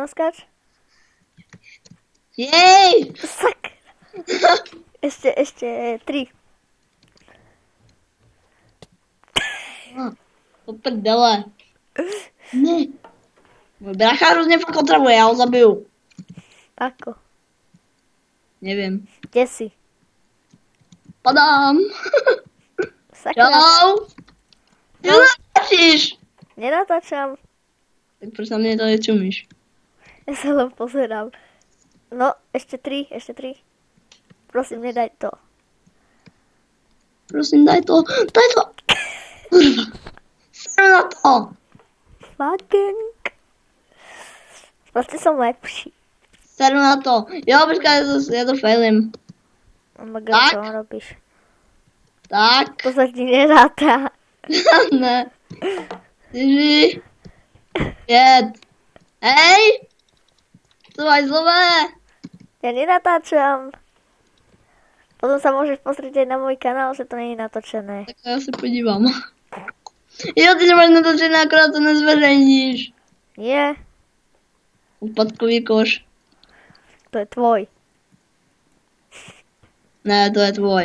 mnou skáč. Jej! Sak. Ešte 3. To prdele. Ne. Môj bracha hrozne fakt otravuje, ja ho zabiju. Ako? Neviem. Kde si? Padám. Sakra. Čau. Ty natáčiš. Nenatáčam. Tak prečo na mne to nečumíš? Ja sa len pozerám. No, ešte 3. Prosím, nedaj to. Prosím, daj to. Kurva. Seru na to. Fucking. Proste som lepší. Seru na to. Jo, počkaj, ja to failím. Oh my god, Tak. čo robíš? Tak. To sa ti neráta. Ne. 4. 5. Hej. To aj zlové. Ja nenatáčam. Potom sa môžeš pozrieť aj na môj kanál, že to nie je natočené. Tak ja sa podívam. Jo, ty nemáš natočené, akorát to nezverejníš. Nie, Úpadkový koš. to je tvoj. Ne, to je tvoj.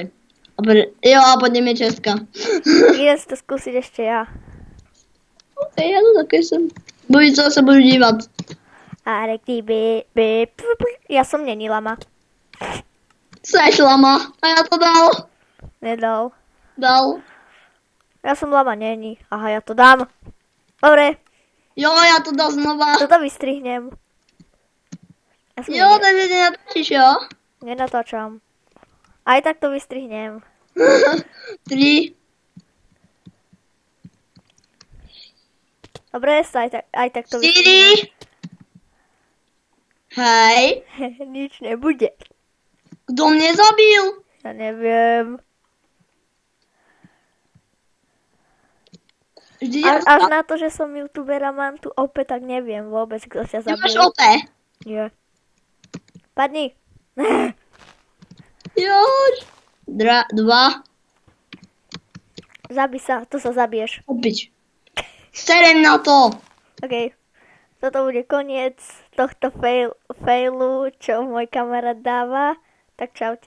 Jo, a pod ním je Česka. Idem si to skúsiť ešte ja. Ok, ja to také som. Bojíca sa budu dívať. Ja som není lama. Seš lama. A ja to dal. Nedal. Dal. Ja som lama není. Aha, ja to dám. Dobre, Jo, ja to dal znova. toto vystrihnem. Ja som Jo, takže ty natáčiš, jo? nenatáčam. Aj tak to vystrihnem. 3. Dobre, aj tak to vystrihnem. 4. Hej. Nič nebude. Kto mne zabil? Ja neviem. Vždy Až na to, že som youtuber a mám tu opäť, tak neviem vôbec, kto ťa zabil. Nemáš OP? Nie. Padni. Jož. 2. Zabij sa, tu sa zabiješ. Opič. Serem na to. OK. Toto bude koniec tohto failu, čo môj kamarát dáva. Tak čaute.